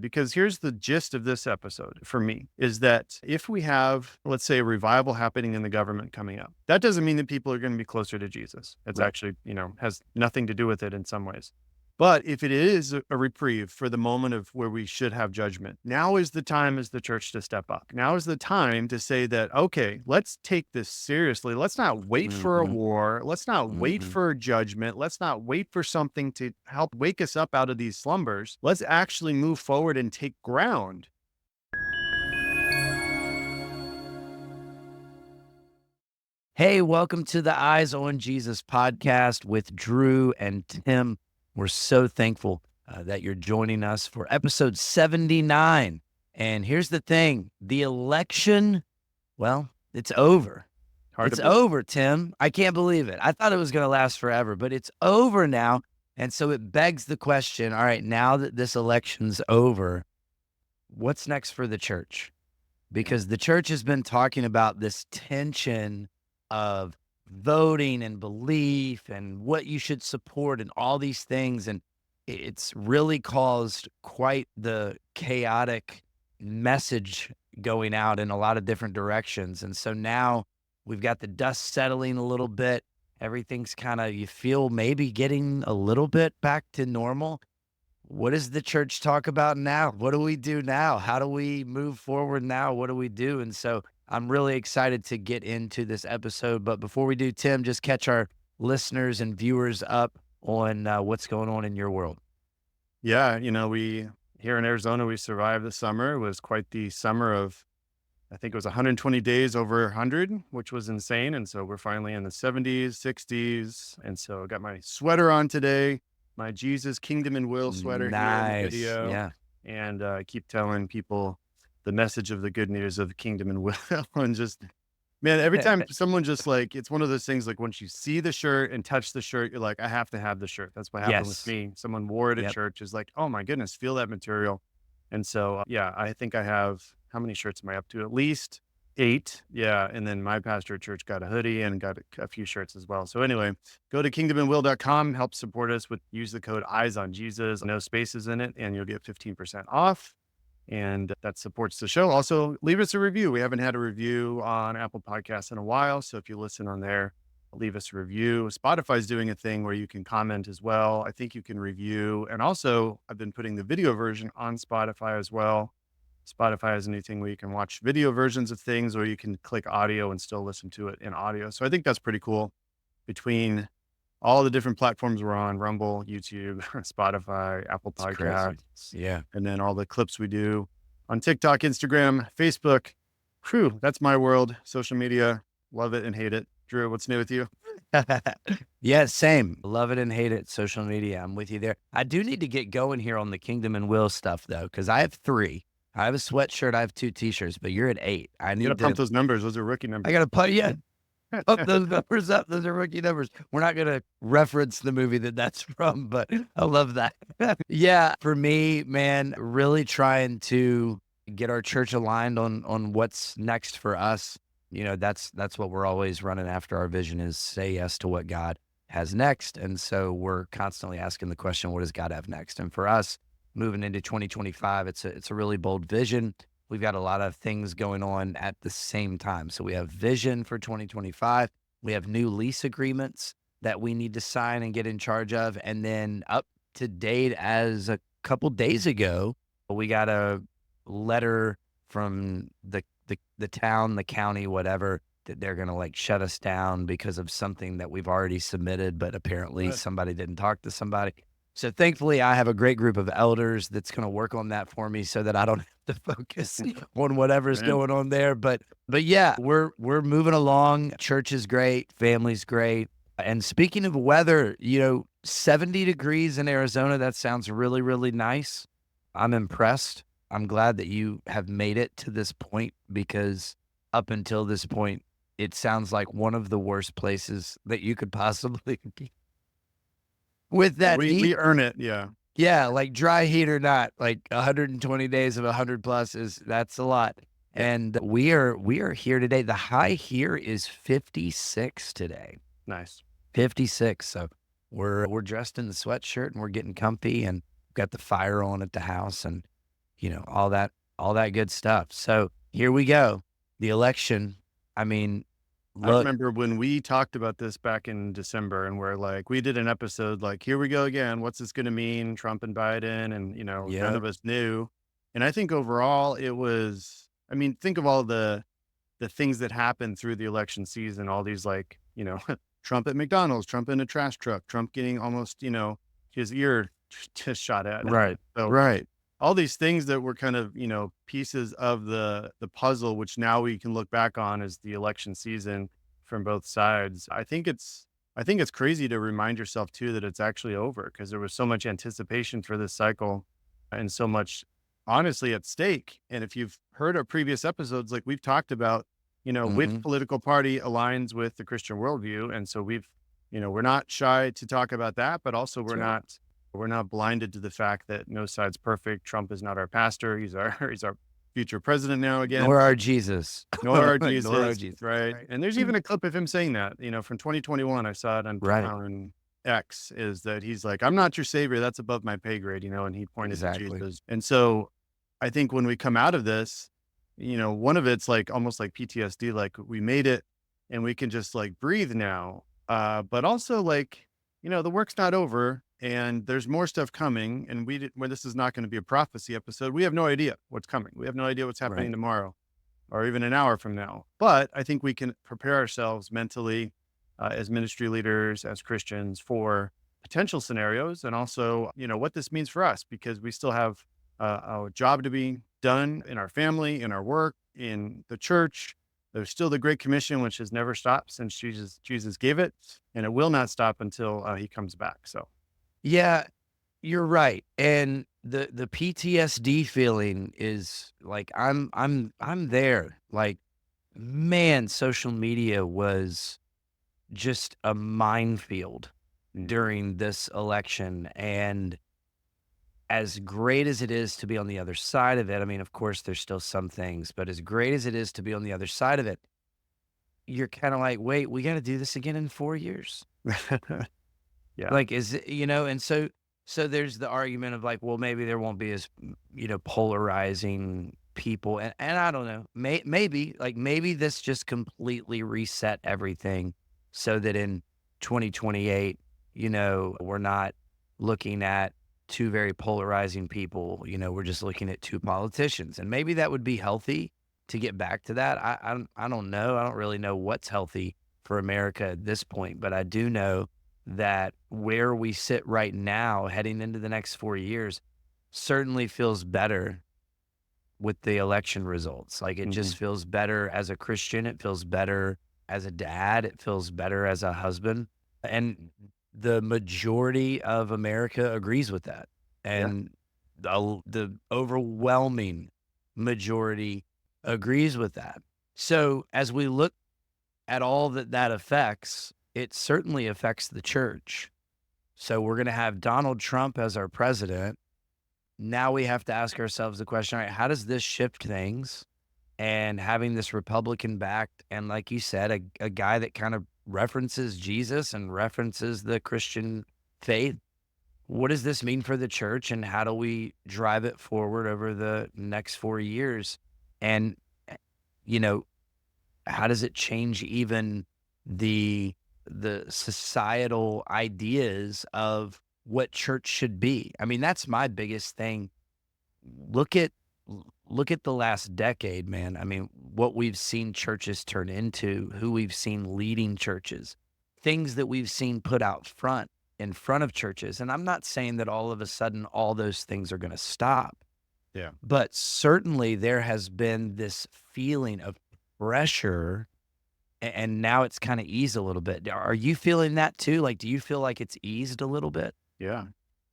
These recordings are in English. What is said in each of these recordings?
Because here's the gist of this episode for me is that if we have, let's say, a revival happening in the government coming up, that doesn't mean that people are going to be closer to Jesus. It's Right. actually, has nothing to do with it in some ways. But if it is a reprieve for the moment of where we should have judgment, now is the time as the church to step up. Now is the time to say that, okay, let's take this seriously. Let's not wait for a Hmm. war. Let's not wait Hmm. for a judgment. Let's not wait for something to help wake us up out of these slumbers. Let's actually move forward and take ground. Hey, welcome to the Eyes on Jesus podcast with Drew and Tim. We're so thankful that you're joining us for episode 79. And here's the thing, the election, well, it's over. Hard to It's believe. over, Tim. I can't believe it. I thought it was going to last forever, but it's over now. And so it begs the question, all right, now that this election's over, what's next for the church? Because the church has been talking about this tension of voting and belief and what you should support and all these things. And it's really caused quite the chaotic message going out in a lot of different directions. And so now we've got the dust settling a little bit. Everything's kind of, you feel maybe getting a little bit back to normal. What does the church talk about now? What do we do now? How do we move forward now? What do we do? And so I'm really excited to get into this episode. But before we do, Tim, just catch our listeners and viewers up on what's going on in your world. Yeah, we here in Arizona, we survived the summer. It was quite the summer of, I think it was 120 days over 100, which was insane. And so we're finally in the 70s, 60s. And so I got my sweater on today, my Jesus Kingdom and Will sweater here in the Nice. video. Yeah. And I keep telling people the message of the good news of the kingdom and will. And just, man, every time someone just like, it's one of those things like once you see the shirt and touch the shirt, you're like, I have to have the shirt. That's what happened with Yes. me. Someone wore it at Yep. church, is like, oh my goodness, feel that material. And so, yeah, I think I have, how many shirts am I up to? At least 8. Yeah. And then my pastor at church got a hoodie and got a few shirts as well. So anyway, go to kingdomandwill.com, help support us with, use the code Eyes on Jesus, no spaces in it, and you'll get 15% off. And that supports the show. Also, leave us a review. We haven't had a review on Apple Podcasts in a while. So if you listen on there, leave us a review. Spotify's doing a thing where you can comment as well. I think you can review. And also, I've been putting the video version on Spotify as well. Spotify has a new thing where you can watch video versions of things, or you can click audio and still listen to it in audio. So I think that's pretty cool. Between all the different platforms we're on, Rumble, YouTube, Spotify, Apple It's crazy. Podcasts, Yeah. and then all the clips we do on TikTok, Instagram, Facebook. Whew, that's my world. Social media, love it and hate it. Drew, what's new with you? Yeah, same. Love it and hate it. Social media. I'm with you there. I do need to get going here on the Kingdom and Will stuff though, because I have 3. I have a sweatshirt, I have 2 t-shirts, but you're at 8. I You got to need pump to, those numbers. Those are rookie I numbers. got to put, yeah, pump those numbers up. Those are rookie numbers. We're not going to reference the movie that's from, but I love that. Yeah. For me, man, really trying to get our church aligned on what's next for us. That's what we're always running after. Our vision is say yes to what God has next. And so we're constantly asking the question, what does God have next? And for us, moving into 2025, it's a really bold vision. We've got a lot of things going on at the same time. So we have vision for 2025. We have new lease agreements that we need to sign and get in charge of. And then up to date as a couple days ago, we got a letter from the town, the county, whatever, that they're going to like shut us down because of something that we've already submitted, but apparently somebody didn't talk to somebody. So thankfully I have a great group of elders that's going to work on that for me so that I don't have to focus on whatever's Man. going on there. But yeah, we're moving along. Church is great. Family's great. And speaking of weather, 70 degrees in Arizona, that sounds really, really nice. I'm impressed. I'm glad that you have made it to this point, because up until this point, it sounds like one of the worst places that you could possibly be. With that We heat, earn it. Yeah. yeah, like dry heat or not, like 120 days of 100 plus that's a lot. And we are here today. The high here is 56 today. Nice. 56. So we're dressed in the sweatshirt and we're getting comfy and got the fire on at the house. And all that good stuff. So here we go. The election. I mean, I look, remember when we talked about this back in December and we're like, we did an episode like, here we go again. What's this going to mean? Trump and Biden. And, none yep, of us knew. And I think overall it was, I mean, think of all the things that happened through the election season, all these like, Trump at McDonald's, Trump in a trash truck, Trump getting almost, his ear just shot at. right, So right. all these things that were kind of, pieces of the puzzle, which now we can look back on as the election season from both sides. I think it's crazy to remind yourself too that it's actually over because there was so much anticipation for this cycle and so much honestly at stake. And if you've heard our previous episodes, like we've talked about, which Hmm. political party aligns with the Christian worldview. And so we're not shy to talk about that, but also That's right. we're not blinded to the fact that no side's perfect. Trump is not our pastor. He's our he's our future president now again. Nor our Jesus. Nor our Nor our Jesus, Jesus. right? Right. And there's even a clip of him saying that, from 2021. I saw it Right. on X. Is that he's like, "I'm not your savior. That's above my pay grade," and he pointed to Exactly. Jesus. And so, I think when we come out of this, one of it's like almost like PTSD, like we made it, and we can just like breathe now. But also like, the work's not over, and there's more stuff coming. And where this is not going to be a prophecy episode. We have no idea what's coming. We have no idea what's happening Right. tomorrow or even an hour from now. But I think we can prepare ourselves mentally as ministry leaders, as Christians for potential scenarios and also, what this means for us because we still have a job to be done in our family, in our work, in the church. There's still the Great Commission, which has never stopped since Jesus gave it, and it will not stop until he comes back. So, Yeah, you're right. And the PTSD feeling is like I'm there. Like, man, social media was just a minefield mhm. during this election. And as great as it is to be on the other side of it, I mean, of course, there's still some things, but as great as it is to be on the other side of it, you're kind of like, wait, we got to do this again in 4 years. Yeah. Like, is it, and so there's the argument of like, well, maybe there won't be as, polarizing people. And I don't know, maybe this just completely reset everything so that in 2028, we're not looking at two very polarizing people. We're just looking at two politicians. And maybe that would be healthy to get back to that. I don't know. I don't really know what's healthy for America at this point, but I do know that where we sit right now, heading into the next 4 years, certainly feels better with the election results. Like, it Mhm. just feels better as a Christian. It feels better as a dad. It feels better as a husband. And the majority of America agrees with that. Yeah. And the overwhelming majority agrees with that. So as we look at all that that affects, it certainly affects the church. So we're going to have Donald Trump as our president. Now we have to ask ourselves the question, all right, how does this shift things? And having this Republican backed, and like you said, a guy that kind of references Jesus and references the Christian faith. What does this mean for the church, and how do we drive it forward over the next 4 years? And, eh, you know, how does it change even the societal ideas of what church should be? I mean, that's my biggest thing. Look at look at the last decade, man. I mean, what we've seen churches turn into, who we've seen leading churches, things that we've seen put out front in front of churches. And I'm not saying that all of a sudden all those things are going to stop, Yeah. but certainly there has been this feeling of pressure, and now it's kinda eased a little bit. Are you feeling that too? Like, do you feel like it's eased a little bit? Yeah.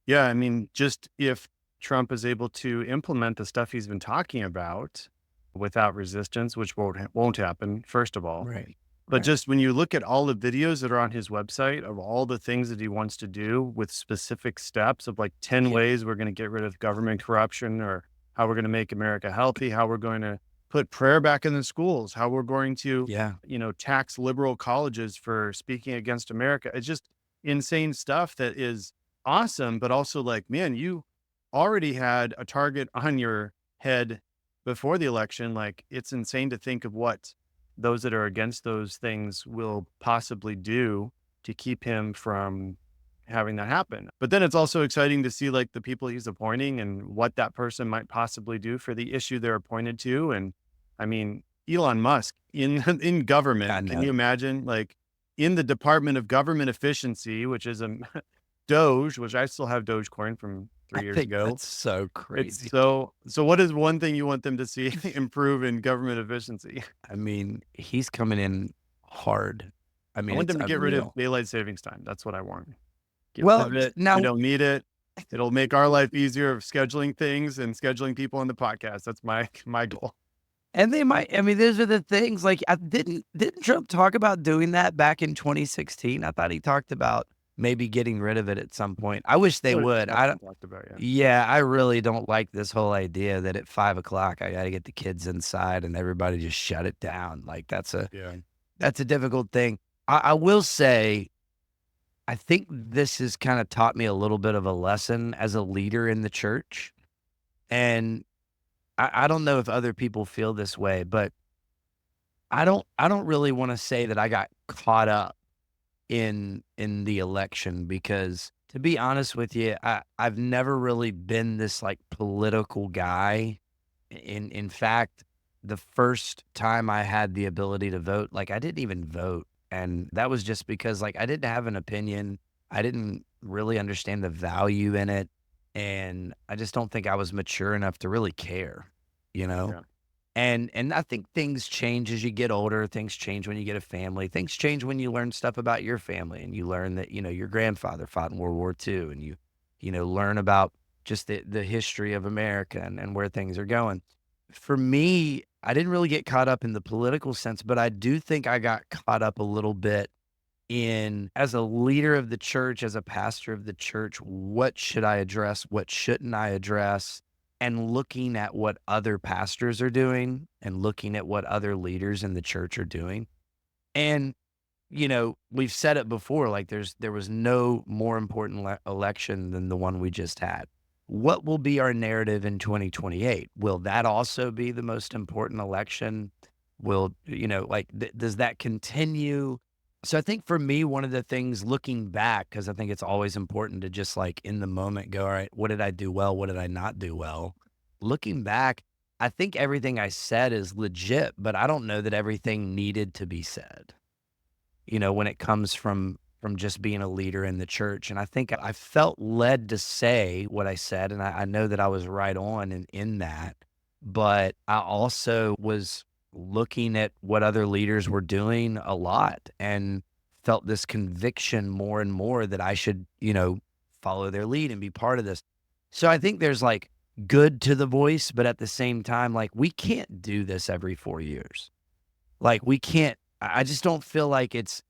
Yeah, I mean, just if Trump is able to implement the stuff he's been talking about without resistance, which won't happen, first of all. Right. But Right. just when you look at all the videos that are on his website of all the things that he wants to do with specific steps of like 10 Yep. ways we're going to get rid of government corruption or how we're going to make America healthy, how we're going to put prayer back in the schools, how we're going to, Yeah. tax liberal colleges for speaking against America. It's just insane stuff that is awesome, but also like, man, you already had a target on your head before the election, like it's insane to think of what those that are against those things will possibly do to keep him from having that happen. But then it's also exciting to see like the people he's appointing and what that person might possibly do for the issue they're appointed to. And I mean, Elon Musk in in I government, can know. you imagine like in the Department of Government Efficiency, which is a Doge, which I still have Dogecoin from I 3 years think ago. that's so It's crazy. so what is one thing you want them to see improve in government efficiency? I mean, he's coming in hard. I I mean, want it's them to get rid of unreal. daylight savings time. That's what I want. Get rid Well, of it. We now don't need it. It'll make our life easier of scheduling things and scheduling people on the podcast. That's my goal. and they might I mean, those are the things, like, I didn't Trump talk about doing that back in 2016? I thought he talked about maybe getting rid of it at some point. I wish they What it's would. I don't talked about, yeah. Yeah, I really don't like this whole idea that at 5 o'clock I gotta get the kids inside and everybody just shut it down. Like, Yeah. that's a difficult thing. I will say, I think this has kinda taught me a little bit of a lesson as a leader in the church, and I don't know if other people feel this way, but I don't really wanna say that I got caught up in the election because, to be honest with you, I've never really been this, like, political guy. In fact, the first time I had the ability to vote, like, I didn't even vote, and that was just because, like, I didn't have an opinion. I didn't really understand the value in it, and I just don't think I was mature enough to really care, you know? Yeah. And I think things change as you get older, things change when you get a family, things change when you learn stuff about your family and you learn that, your grandfather fought in World War II and you learn about just the history of America and where things are going. For me, I didn't really get caught up in the political sense, but I do think I got caught up a little bit in, as a leader of the church, as a pastor of the church, what should I address? What shouldn't I address? And looking at what other pastors are doing and looking at what other leaders in the church are doing. And, we've said it before, like there was no more important election than the one we just had. What will be our narrative in 2028? Will that also be the most important election? Will, like, does that continue? So I think for me, one of the things looking back, because I think it's always important to just like in the moment go, all right, what did I do well? What did I not do well? Looking back, I think everything I said is legit, but I don't know that everything needed to be said, when it comes from just being a leader in the church. And I think I felt led to say what I said, and I know that I was right on in that. But I also was looking at what other leaders were doing a lot and felt this conviction more and more that I should, follow their lead and be part of this. So I think there's like good to the voice, but at the same time, like we can't do this every 4 years. Like we can't. I just don't feel like it's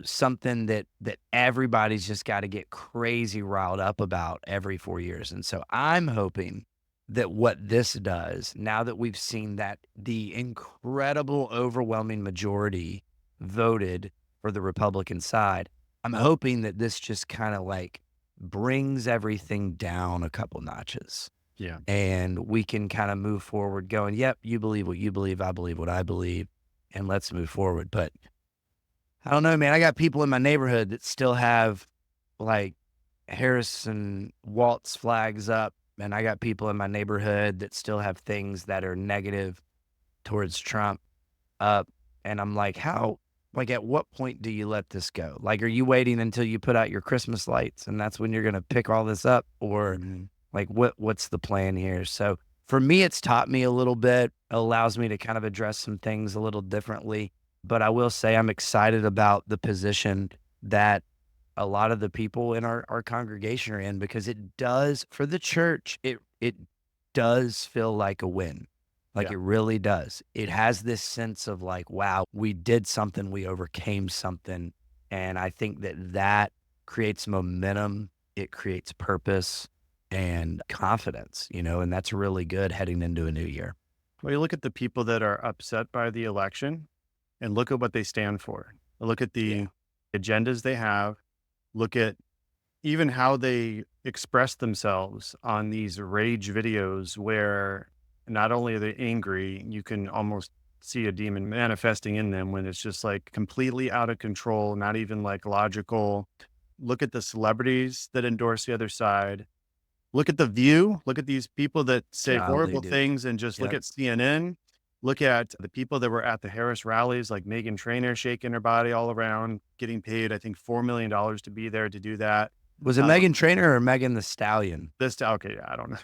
something that everybody's just got to get crazy riled up about every 4 years. And so I'm hoping that what this does, now that we've seen that the incredible overwhelming majority voted for the Republican side, I'm hoping that this just kind of like brings everything down a couple notches Yeah. and we can kind of move forward going, yep, you believe what you believe, I believe what I believe, and let's move forward. But I don't know, man. I got people in my neighborhood that still have like Harrison Waltz flags up, and I got people in my neighborhood that still have things that are negative towards Trump up. And I'm like, like, at what point do you let this go? Like, are you waiting until you put out your Christmas lights and that's when you're going to pick all this up? Or Mhm. like, what's the plan here? So for me, it's taught me a little bit, allows me to kind of address some things a little differently. But I will say I'm excited about the position that a lot of the people in our congregation are in because it does, for the church, it does feel like a win. Like Yeah. it really does. It has this sense of like, wow, we did something, we overcame something. And I think that creates momentum, it creates purpose and confidence, and that's really good heading into a new year. Well, you look at the people that are upset by the election and look at what they stand for. Look at Yeah. the agendas they have. Look at even how they express themselves on these rage videos where not only are they angry, you can almost see a demon manifesting in them when it's just like completely out of control, not even like logical. Look at the celebrities that endorse the other side. Look at The View. Look at these people that say Golly, horrible dude. things, and just look Yep. at CNN. Look at the people that were at the Harris rallies, like Megan Trainor shaking her body all around, getting paid, I think, $4 million to be there to do that. Was it Uh, Megan Trainor or Megan the Stallion? okay, yeah, I don't know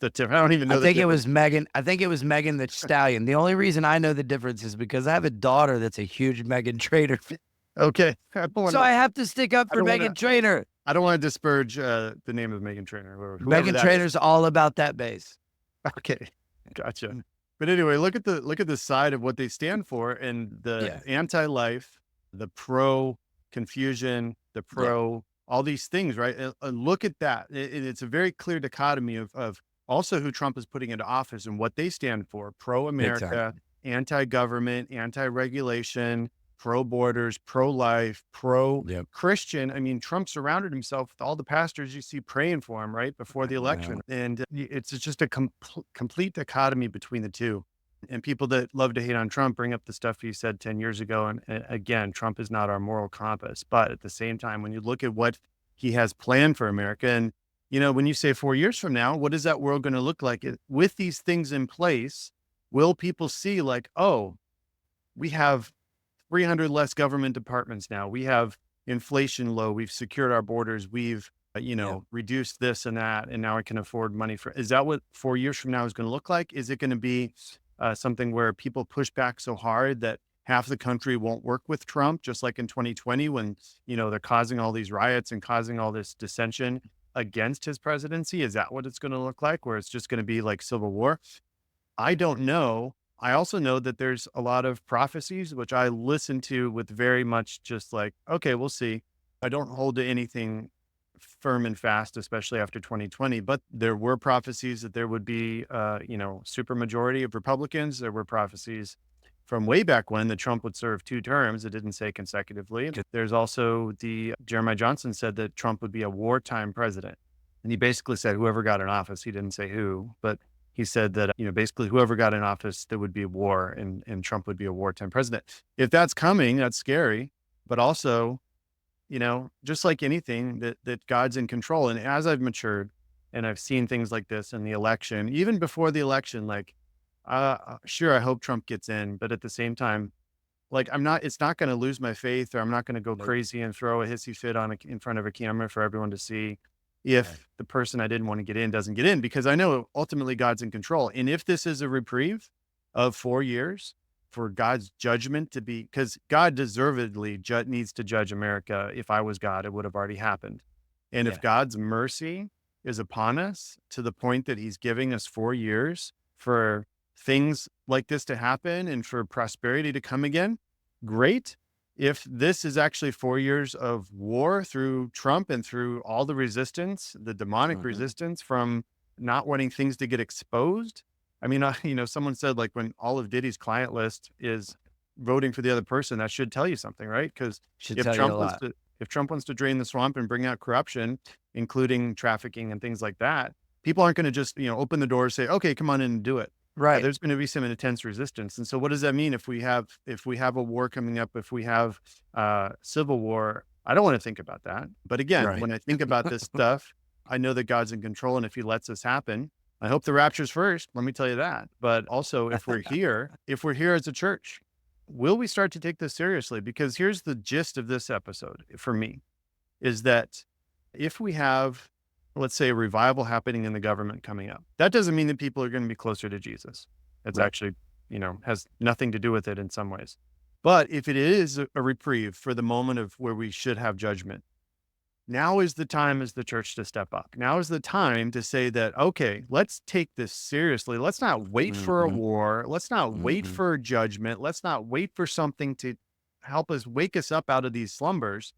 the difference. I don't even I know the think it difference. was Megan. I think it was Megan the Stallion. The only reason I know the difference is because I have a daughter that's a huge Megan Trainor fan. Okay, So I have to stick up I for don't want to, Megan Trainor. I don't want to disparage the name of Megan Trainor, whoever Megan that is. Trainor's all about that bass. Okay, gotcha. Mm, But anyway, look at the side of what they stand for, and the yeah. anti-life, the pro confusion, the Yeah. pro all these things, right? And look at that. It's a very clear dichotomy of also who Trump is putting into office and what they stand for: Big time. pro-America, anti-government, anti-regulation, pro-borders, pro-life, pro Yep. Christian. I mean, Trump surrounded himself with all the pastors you see praying for him right before the Yeah. election. And it's just a complete dichotomy between the two. And people that love to hate on Trump bring up the stuff he said 10 years ago. And again, Trump is not our moral compass. But at the same time, when you look at what he has planned for America, and, when you say 4 years from now, what is that world going to look like? With these things in place, will people see like, oh, we have 300 less government departments now. We have inflation low. We've secured our borders. We've, Yeah. reduced this and that. And now I can afford money is that what 4 years from now is going to look like? Is it going to be something where people push back so hard that half the country won't work with Trump, just like in 2020 when, they're causing all these riots and causing all this dissension against his presidency? Is that what it's going to look like, where it's just going to be like civil war? I don't know. I also know that there's a lot of prophecies, which I listen to with very much just like, okay, we'll see. I don't hold to anything firm and fast, especially after 2020, but there were prophecies that there would be, super majority of Republicans. There were prophecies from way back when that Trump would serve 2 terms. It didn't say consecutively. There's also Jeremiah Johnson said that Trump would be a wartime president. And he basically said whoever got in office, he didn't say who, but he said that, basically whoever got in office, there would be a war and Trump would be a wartime president. If that's coming, that's scary. But also, just like anything, that God's in control. And as I've matured and I've seen things like this in the election, even before the election, like, sure, I hope Trump gets in, but at the same time, like, it's not going to lose my faith, or I'm not going to go Nope. crazy and throw a hissy fit in front of a camera for everyone to see Right. if the person I didn't want to get in doesn't get in, because I know ultimately God's in control. And if this is a reprieve of 4 years for God's judgment to be, because God deservedly needs to judge America. If I was God, it would have already happened. And if Yeah. God's mercy is upon us to the point that he's giving us 4 years for things like this to happen and for prosperity to come again, great. If this is actually 4 years of war through Trump and through all the resistance, the demonic Mhm. resistance from not wanting things to get exposed. I mean, someone said like when all of Diddy's client list is voting for the other person, that should tell you something, right? Because Should if tell you a Trump wants lot. to, if Trump wants to drain the swamp and bring out corruption, including trafficking and things like that, people aren't going to just, open the door and say, okay, come on in and do it. Yeah, Right. there's going to be some intense resistance. And so what does that mean if we have a war coming up, if we have civil war? I don't want to think about that. But again, Right. when I think about this stuff, I know that God's in control. And if he lets this happen, I hope the rapture's first. Let me tell you that. But also if we're here as a church, will we start to take this seriously? Because here's the gist of this episode for me is that if we have, let's say, a revival happening in the government coming up, that doesn't mean that people are going to be closer to Jesus. It's Right. actually, has nothing to do with it in some ways. But if it is a reprieve for the moment of where we should have judgment, now is the time as the church to step up. Now is the time to say that, okay, let's take this seriously. Let's not wait for a Mhm. war. Let's not wait Mhm. for a judgment. Let's not wait for something to help us wake us up out of these slumbers.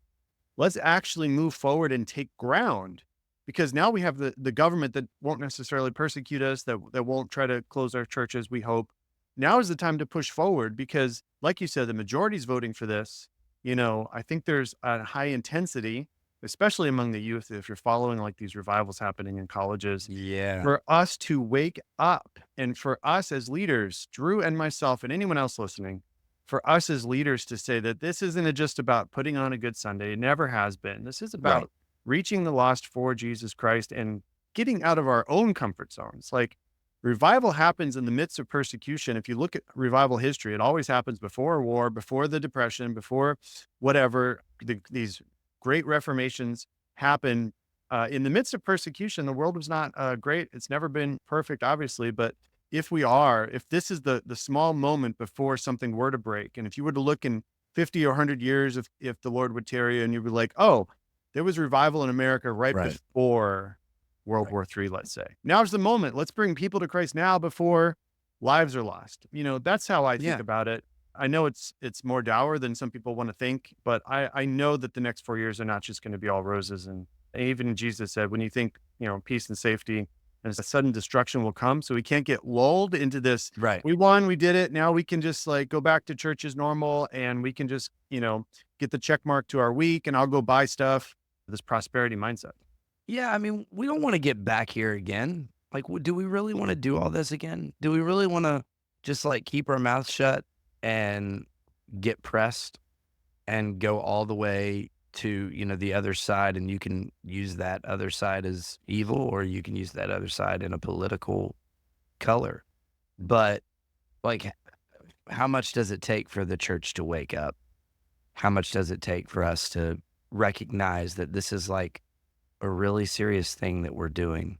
Let's actually move forward and take ground, because now we have the government that won't necessarily persecute us, that won't try to close our churches, we hope. Now is the time to push forward because, like you said, the majority is voting for this. I think there's a high intensity. especially among the youth, if you're following like these revivals happening in colleges, Yeah. for us to wake up and for us as leaders, Drew and myself and anyone else listening, for us as leaders to say that this isn't just about putting on a good Sunday. It never has been. This is Right. about reaching the lost for Jesus Christ and getting out of our own comfort zones. Like revival happens in the midst of persecution. If you look at revival history, it always happens before war, before the Depression, before whatever. These great reformations happen in the midst of persecution. The world was not great. It's never been perfect, obviously, but if this is the small moment before something were to break, and if you were to look in 50 or 100 years, if the Lord would tarry, and you'd be like, oh, there was revival in America right Right. before World Right. War III, let's say. Now's the moment. Let's bring people to Christ now before lives are lost. That's how I think Yeah. about it. I know it's more dour than some people want to think, but I know that the next 4 years are not just going to be all roses. And even Jesus said, when you think, peace and safety and a sudden destruction will come. So we can't get lulled into this. Right. We won, we did it. Now we can just like go back to church as normal and we can just, get the check mark to our week and I'll go buy stuff. This prosperity mindset. Yeah, I mean, we don't wanna get back here again. Like, do we really wanna do all this again? Do we really wanna just, like, keep our mouths shut and get pressed and go all the way to, the other side, and you can use that other side as evil, or you can use that other side in a political color. But, like, how much does it take for the church to wake up? How much does it take for us to recognize that this is, like, a really serious thing that we're doing?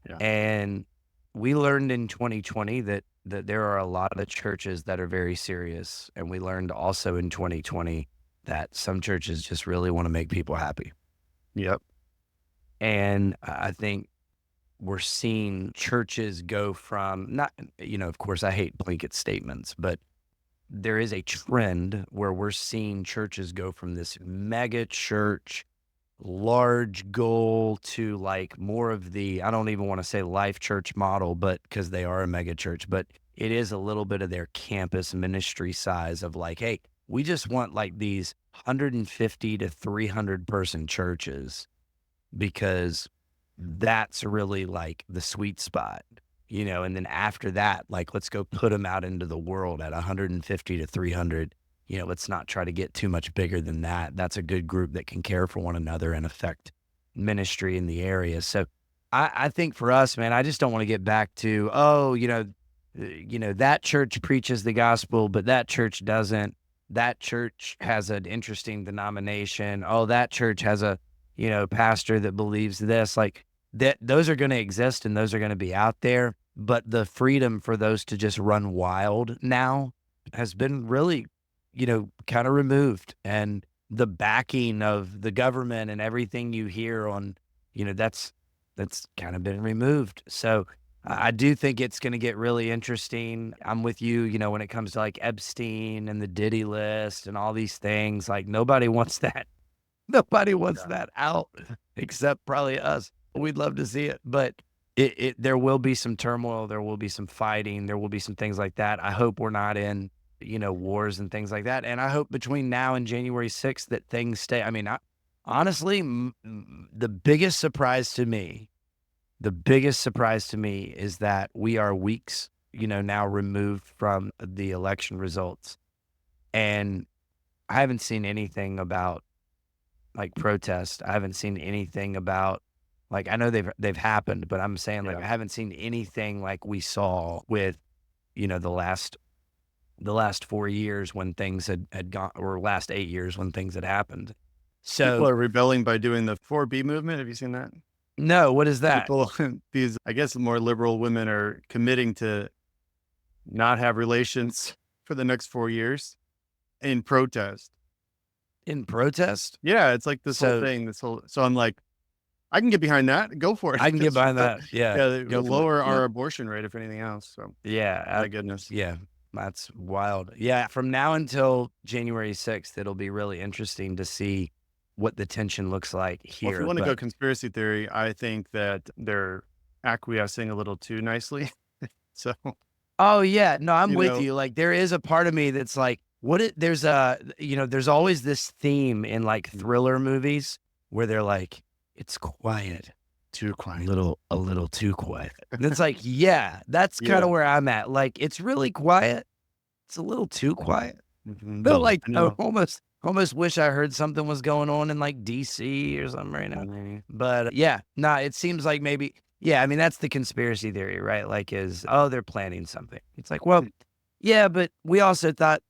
Yeah. And we learned in 2020 that there are a lot of churches that are very serious, and we learned also in 2020 that some churches just really want to make people happy. Yep. And I think we're seeing churches go from not, of course, I hate blanket statements, but there is a trend where we're seeing churches go from this mega church large goal to like more of the, I don't even want to say life church model, but because they are a mega church, but it is a little bit of their campus ministry size of like, hey, we just want like these 150 to 300 person churches because that's really like the sweet spot, and then after that, like, let's go put them out into the world at 150 to 300. Let's not try to get too much bigger than that. That's a good group that can care for one another and affect ministry in the area. So I think for us, man, I just don't want to get back to, oh, that church preaches the gospel, but that church doesn't. That church has an interesting denomination. Oh, that church has a, pastor that believes this. Like that, those are going to exist and those are going to be out there. But the freedom for those to just run wild now has been really kind of removed, and the backing of the government and everything you hear on, that's kind of been removed. So I do think it's going to get really interesting. I'm with you, when it comes to like Epstein and the Diddy list and all these things, like nobody wants that. Nobody wants Yeah. that out except probably us. We'd love to see it, but there will be some turmoil. There will be some fighting. There will be some things like that. I hope we're not in wars and things like that. And I hope between now and January 6th that things stay. I mean, honestly, the biggest surprise to me, is that we are weeks, now removed from the election results. And I haven't seen anything about like protest. I haven't seen anything about like, I know they've happened, but I'm saying like, Yeah. I haven't seen anything like we saw with, the last 4 years when things had gone, or last 8 years when things had happened. People So are rebelling by doing the 4B movement. Have you seen that? no, what is that? People, these, I guess, more liberal women are committing to not have relations for the next 4 years in protest. In protest? Yeah, it's like this whole So thing. So I'm like, I can get behind that. Go for it. I can get behind that. Yeah, Yeah, they go for it. lower Yeah. our abortion rate, if anything else. So Yeah, my goodness. yeah, that's wild. Yeah, from now until January 6th, it'll be really interesting to see what the tension looks like Well, if you here. want to go But conspiracy theory, I think that they're acquiescing a little too nicely. So, oh yeah, no, I'm you with know, you. Like there is a part of me that's like, there's always this theme in like thriller movies where they're like, it's quiet, Too quiet. a little too quiet. And it's like, yeah, that's kind Yeah. of where I'm at. Like, it's really quiet. It's a little too quiet. Feel like I I know. almost wish I heard something was going on in like DC or something right now. Mhm. But yeah, nah, it seems like maybe, yeah, I mean, that's the conspiracy theory, right? Like, oh, they're planning something. It's like, well, yeah, but we also thought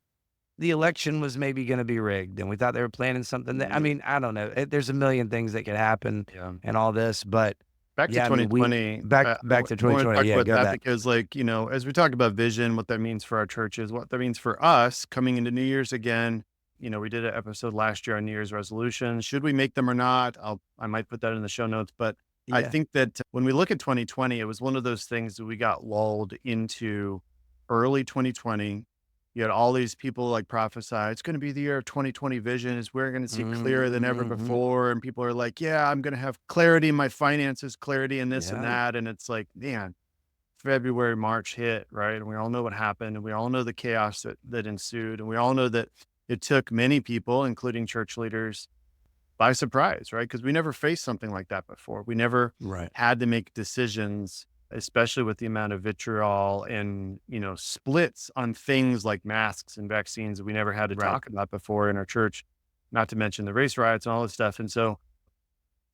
the election was maybe going to be rigged and we thought they were planning something that, I Yep. mean, I don't know. There's a million things that could happen Yeah. and all this, but Back to yeah, I mean, we 2020, back to I wanna 2020. talk Yeah, about go that back. because, like, as we talk about vision, what that means for our churches, what that means for us coming into New Year's again, we did an episode last year on New Year's resolutions. Should we make them or not? I might put that in the show notes, but I Yeah. think that when we look at 2020, it was one of those things that we got lulled into early 2020. You had all these people like prophesy, it's going to be the year of 2020 vision is we're going to see clearer than ever Hmm. before. And people are like, yeah, I'm going to have clarity in my finances, clarity in this and Yeah. that. And it's like, man, February, March hit, right? And we all know what happened. And we all know the chaos that ensued. And we all know that it took many people, including church leaders, by surprise, right? Because we never faced something like that before. We never Right. had to make decisions, especially with the amount of vitriol and, splits on things like masks and vaccines. We never had to Right. talk about before in our church, not to mention the race riots and all this stuff. And so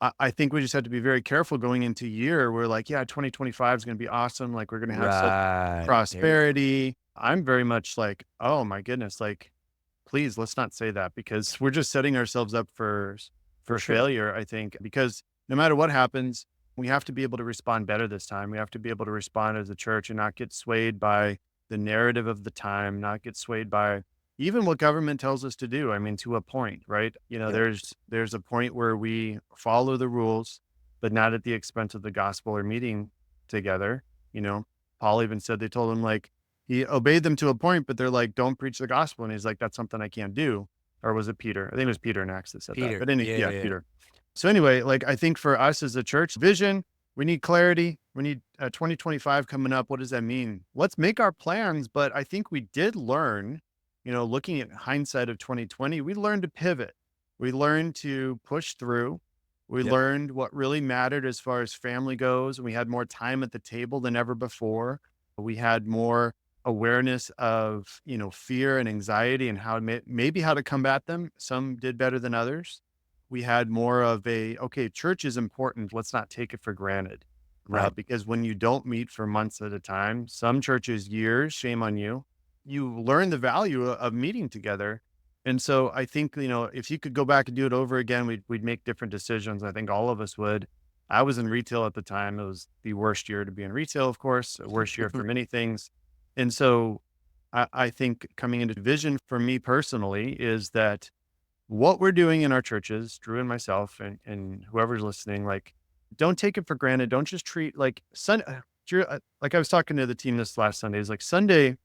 I think we just have to be very careful going into a year. We're like, yeah, 2025 is going to be awesome. Like we're going to have such Right. There you go. prosperity. I'm very much like, oh my goodness, like please let's not say that because we're just setting ourselves up For for sure. failure, I think, because no matter what happens, we have to be able to respond better this time. We have to be able to respond as a church and not get swayed by the narrative of the time, not get swayed by even what government tells us to do. I mean, to a point, right? Yep. There's a point where we follow the rules, but not at the expense of the gospel or meeting together. You know, Paul even said they told him like he obeyed them to a point, but they're like, don't preach the gospel. And he's like, that's something I can't do. Or was it Peter? I think it was Peter in Acts that said that. Peter. But Yeah, yeah, yeah. Peter. So anyway, like I think for us as a church, vision, we need clarity. We need 2025 coming up. What does that mean? Let's make our plans. But I think we did learn, looking at hindsight of 2020, we learned to pivot. We learned to push through. We Yep. learned what really mattered as far as family goes. We had more time at the table than ever before. We had more awareness of, fear and anxiety and how maybe how to combat them. Some did better than others. We had more of okay, church is important. Let's not take it for granted. Right. Because when you don't meet for months at a time, some churches years, shame on you, you learn the value of meeting together. And so I think, if you could go back and do it over again, we'd make different decisions. I think all of us would. I was in retail at the time. It was the worst year to be in retail, of course, a worst year for many things. And so I think coming into vision for me personally is that what we're doing in our churches, Drew and myself and whoever's listening, like, don't take it for granted. Don't just treat like like I was talking to the team this last Sunday, is like Sunday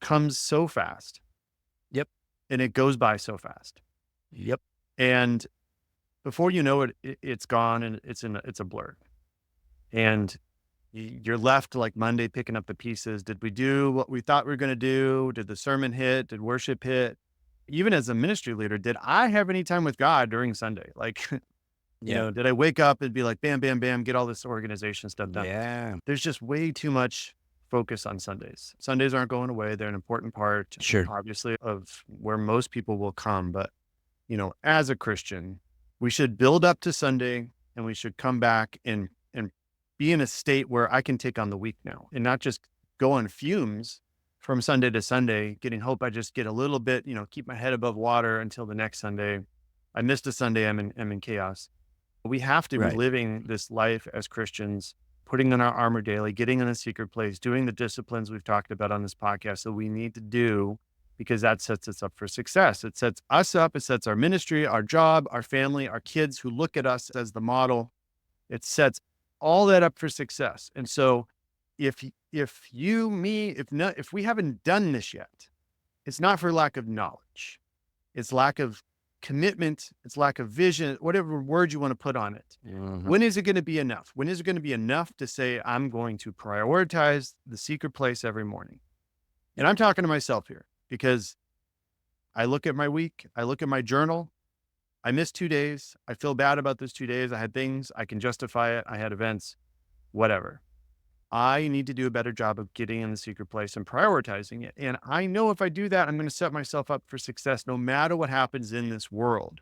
comes so fast Yep. and it goes by so fast. Yep. And before you know it, it's gone and it's a blur. And you're left like Monday picking up the pieces. Did we do what we thought we were going to do? Did the sermon hit? Did worship hit? Even as a ministry leader, did I have any time with God during Sunday? Like, Yeah. did I wake up and be like, bam, bam, bam, get all this organization stuff done? Yeah. There's just way too much focus on Sundays. Sundays aren't going away. They're an important part, Sure. obviously, of where most people will come. But, as a Christian, we should build up to Sunday and we should come back and be in a state where I can take on the week now and not just go on fumes from Sunday to Sunday, getting hope I just get a little bit, keep my head above water until the next Sunday. I missed a Sunday, I'm in chaos. We have to be Right. living this life as Christians, putting on our armor daily, getting in a secret place, doing the disciplines we've talked about on this podcast that we need to do because that sets us up for success. It sets us up, it sets our ministry, our job, our family, our kids who look at us as the model. It sets all that up for success. And so if you, me, if not, if we haven't done this yet, it's not for lack of knowledge. It's lack of commitment. It's lack of vision, whatever word you want to put on it. Mhm. When is it going to be enough? When is it going to be enough to say, I'm going to prioritize the secret place every morning? And I'm talking to myself here because I look at my week, I look at my journal, I missed 2 days. I feel bad about those 2 days. I had things, I can justify it. I had events, whatever. I need to do a better job of getting in the secret place and prioritizing it. And I know if I do that, I'm going to set myself up for success no matter what happens in this world.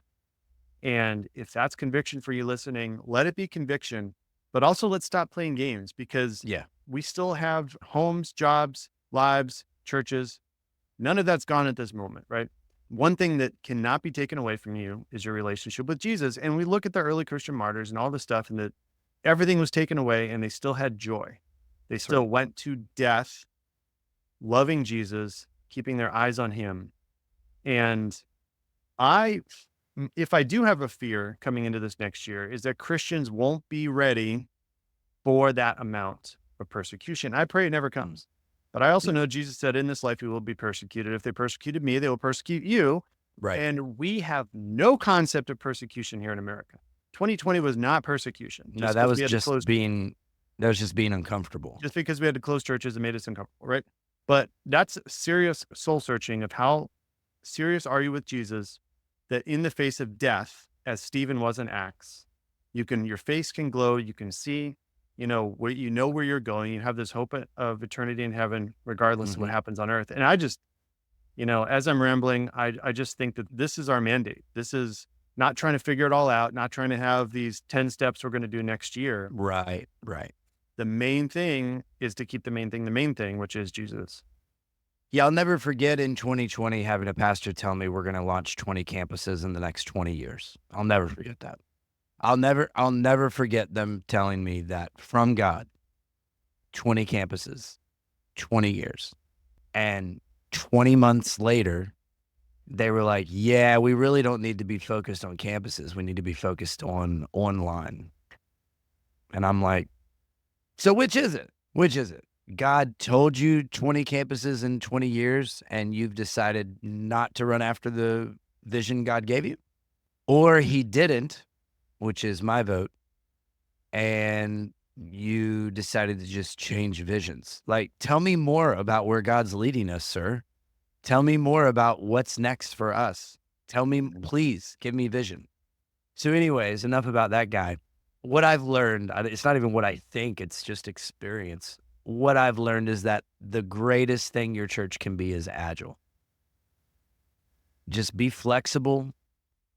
And if that's conviction for you listening, let it be conviction, but also let's stop playing games because Yeah. we still have homes, jobs, lives, churches. None of that's gone at this moment, right? One thing that cannot be taken away from you is your relationship with Jesus. And we look at the early Christian martyrs and all this stuff, and that everything was taken away and they still had joy. They That's still right. went to death loving Jesus, keeping their eyes on him. And I, if I do have a fear coming into this next year, is that Christians won't be ready for that amount of persecution. I pray it never comes. But I also Yeah. know Jesus said, in this life, you will be persecuted. If they persecuted me, they will persecute you. Right. And we have no concept of persecution here in America. 2020 was not persecution, No, that was just being uncomfortable. just because we had to close churches and made us uncomfortable, right? But that's serious soul searching of how serious are you with Jesus, that in the face of death, as Stephen was in Acts, your face can glow, you can see, where you're going, you have this hope of eternity in heaven, regardless of what Mhm. happens on earth. And I just, as I'm rambling, I just think that this is our mandate. This is not trying to figure it all out, not trying to have these 10 steps we're going to do next year. Right, right. The main thing is to keep the main thing, which is Jesus. Yeah, I'll never forget in 2020 having a pastor tell me we're gonna launch 20 campuses in the next 20 years. I'll never forget that. I'll never forget them telling me that from God, 20 campuses, 20 years. And 20 months later, they were like, "Yeah, we really don't need to be focused on campuses. We need to be focused on online." And I'm like, "So which is it? Which is it? God told you 20 campuses in 20 years and you've decided not to run after the vision God gave you? Or he didn't, which is my vote, and you decided to just change visions. Like, tell me more about where God's leading us, sir. Tell me more about what's next for us. Tell me, please give me vision." So, anyways, enough about that guy. What I've learned, it's not even what I think, it's just experience. What I've learned is that the greatest thing your church can be is agile. Just be flexible,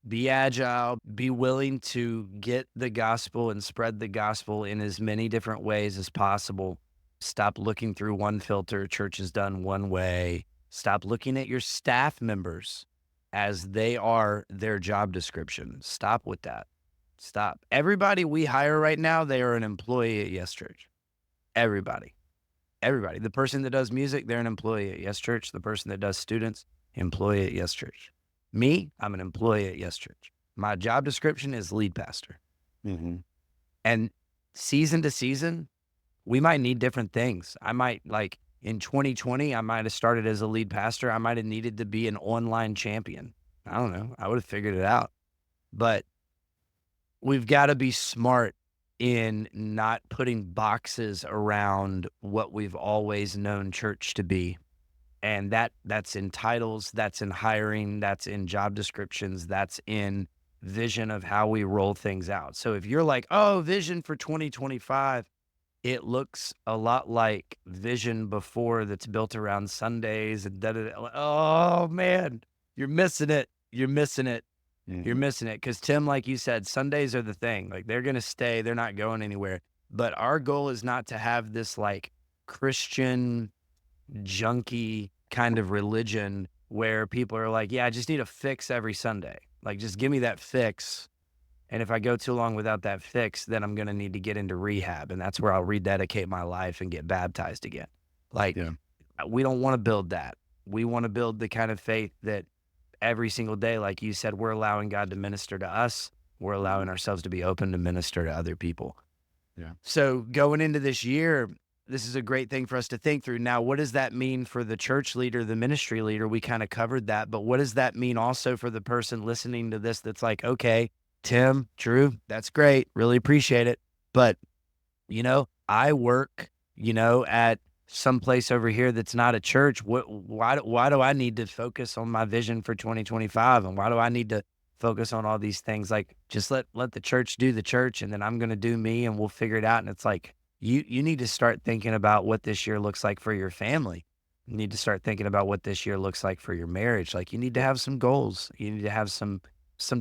be agile, be willing to get the gospel and spread the gospel in as many different ways as possible. Stop looking through one filter, church is done one way. Stop looking at your staff members as they are their job description. Stop with that. Stop. Everybody we hire right now, they are an employee at Yes Church. Everybody. Everybody. The person that does music, they're an employee at Yes Church. The person that does students, employee at Yes Church. Me, I'm an employee at Yes Church. My job description is lead pastor. Mm-hmm. And season to season, we might need different things. I might, like in 2020, I might have started as a lead pastor. I might have needed to be an online champion. I don't know. I would have figured it out. But we've got to be smart in not putting boxes around what we've always known church to be. And that's in titles, that's in hiring, that's in job descriptions, that's in vision of how we roll things out. So if you're like, "Oh, vision for 2025, it looks a lot like vision before that's built around Sundays and da da da." Oh man, you're missing it. You're missing it. You're Mm-hmm. missing it. Because Tim, like you said, Sundays are the thing. Like they're gonna stay, they're not going anywhere. But our goal is not to have this like Christian junky kind of religion where people are like, "Yeah, I just need a fix every Sunday. Like, just give me that fix. And if I go too long without that fix, then I'm going to need to get into rehab. And that's where I'll rededicate my life and get baptized again." Like, Yeah. we don't want to build that. We want to build the kind of faith that every single day, like you said, we're allowing God to minister to us. We're allowing ourselves to be open to minister to other people. Yeah. So going into this year, this is a great thing for us to think through. Now, what does that mean for the church leader, the ministry leader? We kind of covered that, but what does that mean also for the person listening to this that's like, "Okay, Tim, Drew, that's great. Really appreciate it. But, I work, at some place over here that's not a church. Why do I need to focus on my vision for 2025? And why do I need to focus on all these things. Like, just let the church do the church, and then I'm going to do me, and we'll figure it out. And it's like, you need to start thinking about what this year looks like for your family. You need to start thinking about what this year looks like for your marriage. Like, you need to have some goals. You need to have some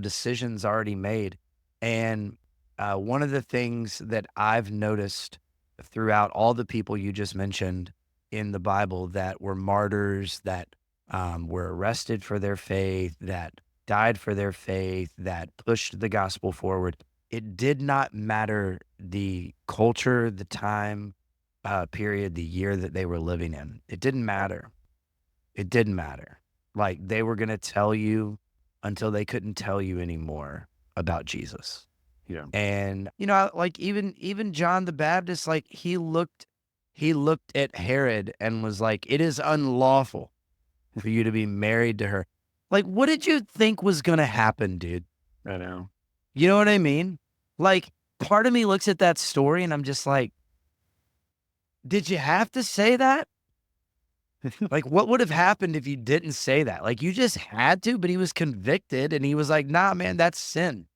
decisions already made. And one of the things that I've noticed throughout all the people you just mentioned in the Bible that were martyrs, that were arrested for their faith, that died for their faith, that pushed the gospel forward, it did not matter the culture, the time period, the year that they were living in. It didn't matter. It didn't matter. Like, they were going to tell you until they couldn't tell you anymore about Jesus. Yeah. And, like, even John the Baptist, like, he looked at Herod and was like, "It is unlawful for you to be married to her." Like, what did you think was gonna happen, dude? I know. You know what I mean? Like, part of me looks at that story and I'm just like, did you have to say that? Like, what would have happened if you didn't say that? Like, you just had to, but he was convicted and he was like, "Nah, man, that's sin."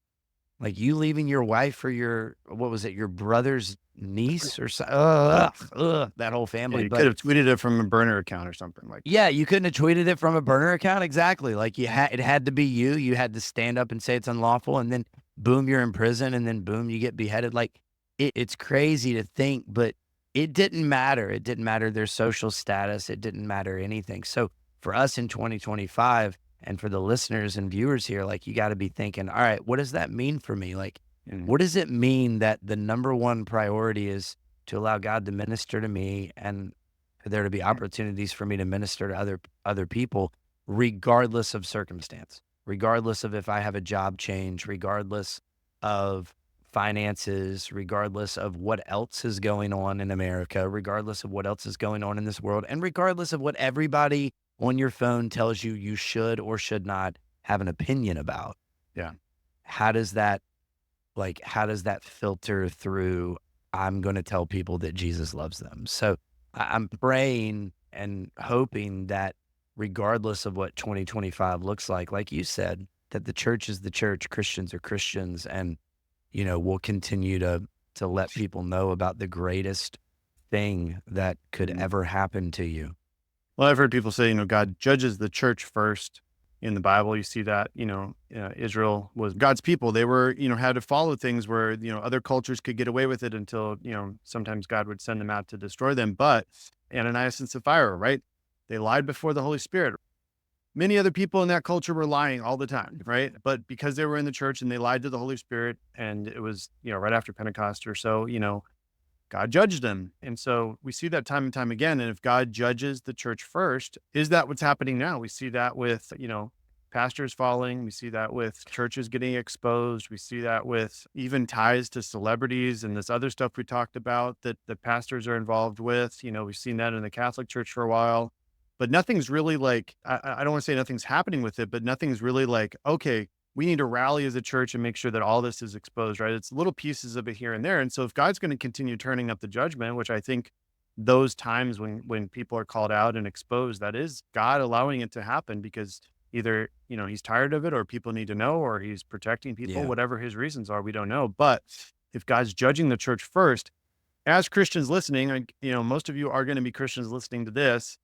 Like, you leaving your wife for what was it, your brother's niece or so, that whole Yeah, family. you could But have tweeted it from a burner account or something like that. yeah, you couldn't have tweeted it from a burner account. Exactly. Like, it had to be you. You had to stand up and say it's unlawful, and then boom, you're in prison, and then boom, you get beheaded. Like, it's crazy to think, but it didn't matter. It didn't matter their social status. It didn't matter anything. So for us in 2025, and for the listeners and viewers here, like, you got to be thinking, all right, what does that mean for me? Like, Mm. what does it mean that the number one priority is to allow God to minister to me, and for there to be opportunities for me to minister to other people, regardless of circumstance, regardless of if I have a job change, regardless of finances, regardless of what else is going on in America, regardless of what else is going on in this world, and regardless of what everybody on your phone tells you you should or should not have an opinion about. Yeah. How does that how does that filter through? I'm going to tell people that Jesus loves them. So I'm praying and hoping that regardless of what 2025 looks like you said, that the church is the church, Christians are Christians, and we'll continue to let people know about the greatest thing that could Mhm. ever happen to you. Well, I've heard people say, God judges the church first in the Bible. You see that, Israel was God's people. They were, had to follow things where, other cultures could get away with it until, sometimes God would send them out to destroy them. But Ananias and Sapphira, right? They lied before the Holy Spirit. Many other people in that culture were lying all the time, right? But because they were in the church and they lied to the Holy Spirit, and it was, right after Pentecost or so, God judged them. And so we see that time and time again. And if God judges the church first, is that what's happening now? We see that with, pastors falling. We see that with churches getting exposed. We see that with even ties to celebrities and this other stuff we talked about that the pastors are involved with. We've seen that in the Catholic Church for a while, but nothing's really like, I don't want to say nothing's happening with it, but nothing's really like, okay, we need to rally as a church and make sure that all this is exposed, right? It's little pieces of it here and there. And so if God's going to continue turning up the judgment, which I think those times when people are called out and exposed, that is God allowing it to happen because either, he's tired of it or people need to know, or he's protecting people, Yeah. whatever his reasons are, we don't know. But if God's judging the church first, as Christians listening, most of you are going to be Christians listening to this.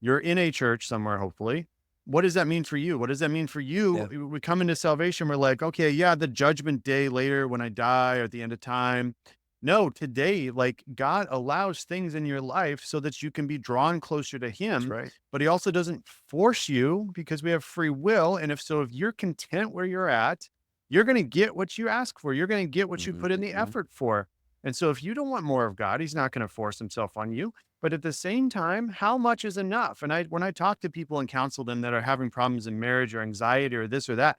You're in a church somewhere, hopefully. What does that mean for you? What does that mean for you? Yeah. We come into salvation. We're like, okay, yeah, the judgment day later when I die or at the end of time. No, today, like God allows things in your life so that you can be drawn closer to That's Him, right. but He also doesn't force you because we have free will. And if you're content where you're at, you're going to get what you ask for. You're going to get what you put in the Mhm. effort for. And so if you don't want more of God, He's not going to force Himself on you. But at the same time, how much is enough? And when I talk to people and counsel them that are having problems in marriage or anxiety or this or that,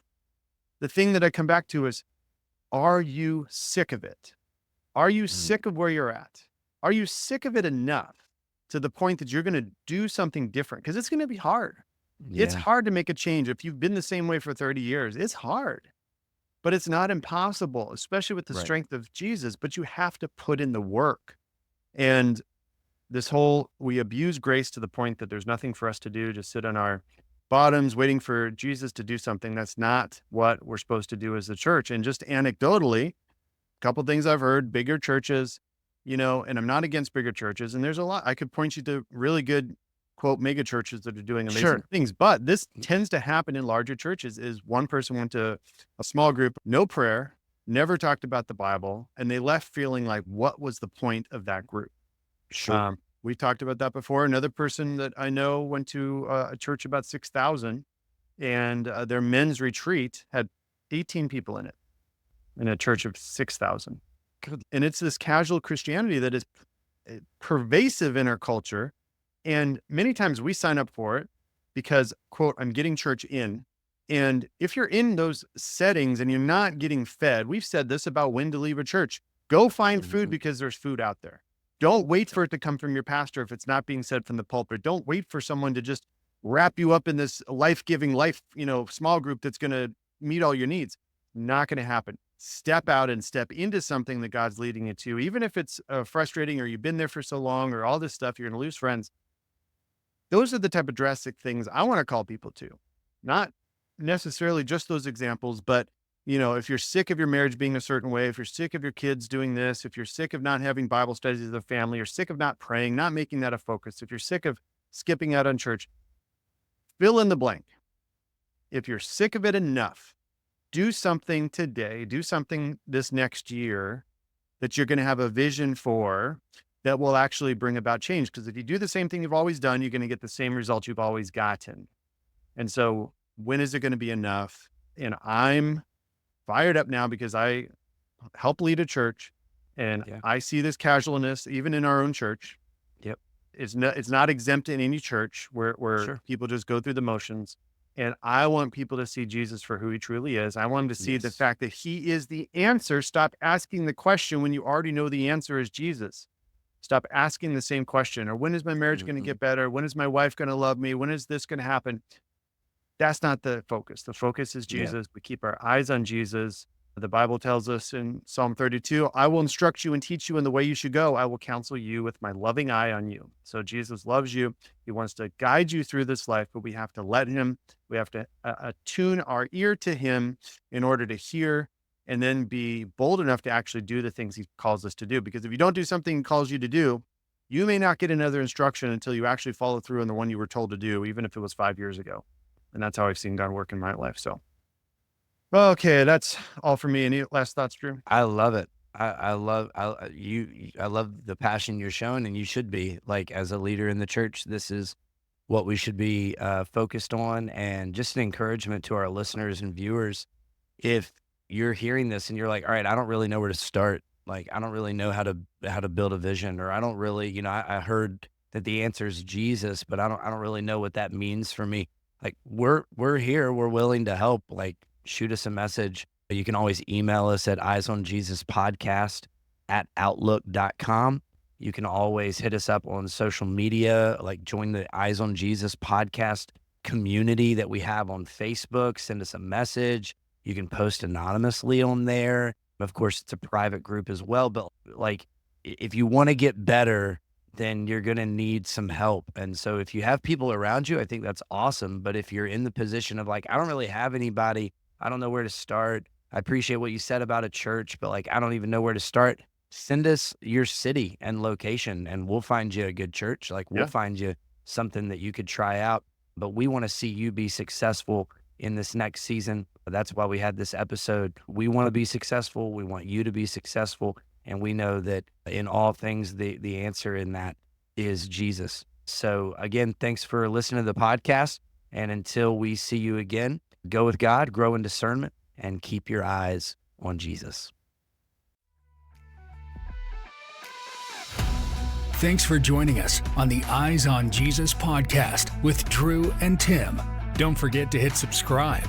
the thing that I come back to is, are you sick of it? Are you Mm. sick of where you're at? Are you sick of it enough to the point that you're going to do something different? Because it's going to be hard. It's Yeah. hard to make a change. If you've been the same way for 30 years, it's hard, but it's not impossible, especially with the Right. strength of Jesus. But you have to put in the work. And this whole, we abuse grace to the point that there's nothing for us to do, just sit on our bottoms, waiting for Jesus to do something. That's not what we're supposed to do as the church. And just anecdotally, a couple things I've heard, bigger churches, and I'm not against bigger churches. And there's a lot, I could point you to really good, quote, mega churches that are doing amazing Sure. things. But this tends to happen in larger churches is one person went to a small group, no prayer, never talked about the Bible, and they left feeling like, what was the point of that group? Sure. We talked about that before. Another person that I know went to a church about 6,000, and their men's retreat had 18 people in it, in a church of 6,000. Good. And it's this casual Christianity that is pervasive in our culture. And many times we sign up for it because, quote, I'm getting church in. And if you're in those settings and you're not getting fed, we've said this about when to leave a church. Go find food Mhm. because there's food out there. Don't wait for it to come from your pastor if it's not being said from the pulpit. Don't wait for someone to just wrap you up in this life-giving small group that's going to meet all your needs. Not going to happen. Step out and step into something that God's leading you to, even if it's frustrating or you've been there for so long or all this stuff, you're going to lose friends. Those are the type of drastic things I want to call people to, not necessarily just those examples, but if you're sick of your marriage being a certain way, if you're sick of your kids doing this, if you're sick of not having Bible studies as a family, you're sick of not praying, not making that a focus, if you're sick of skipping out on church, fill in the blank. If you're sick of it enough, do something today, do something this next year that you're going to have a vision for that will actually bring about change. Because if you do the same thing you've always done, you're going to get the same results you've always gotten. And so when is it going to be enough? And I'm fired up now because I help lead a church and Yeah. I see this casualness even in our own church. Yep. It's not exempt in any church where Sure. people just go through the motions. And I want people to see Jesus for who he truly is. I want them to see the Yes. fact that he is the answer. Stop asking the question when you already know the answer is Jesus. Stop asking the same question, or when is my marriage going to Mhm. get better? When is my wife going to love me? When is this going to happen? That's not the focus. The focus is Yeah. Jesus. We keep our eyes on Jesus. The Bible tells us in Psalm 32, I will instruct you and teach you in the way you should go. I will counsel you with my loving eye on you. So Jesus loves you. He wants to guide you through this life, but we have to let him. We have to attune our ear to him in order to hear and then be bold enough to actually do the things he calls us to do. Because if you don't do something he calls you to do, you may not get another instruction until you actually follow through on the one you were told to do, even if it was 5 years ago. And that's how I've seen God work in my life. So, okay, that's all for me. Any last thoughts, Drew? I love it. I love I love the passion you're showing, and you should be like as a leader in the church. This is what we should be focused on, and just an encouragement to our listeners and viewers. If you're hearing this and you're like, all right, I don't really know where to start. Like, I don't really know how to build a vision, or I don't really, I heard that the answer is Jesus, but I don't really know what that means for me. Like, we're here, we're willing to help. Like, shoot us a message. You can always email us at eyesonjesuspodcast@outlook.com. You can always hit us up on social media, like join the Eyes on Jesus podcast community that we have on Facebook. Send us a message. You can post anonymously on there. Of course, it's a private group as well. But like, if you want to get better, then you're going to need some help. And so if you have people around you, I think that's awesome. But if you're in the position of like, I don't really have anybody, I don't know where to start. I appreciate what you said about a church, but like, I don't even know where to start. Send us your city and location and we'll find you a good church. Like, we'll Yeah. find you something that you could try out. But we want to see you be successful in this next season. That's why we had this episode. We want to be successful. We want you to be successful. And we know that in all things, the answer in that is Jesus. So again, thanks for listening to the podcast. And until we see you again, go with God, grow in discernment, and keep your eyes on Jesus. Thanks for joining us on the Eyes on Jesus podcast with Drew and Tim. Don't forget to hit subscribe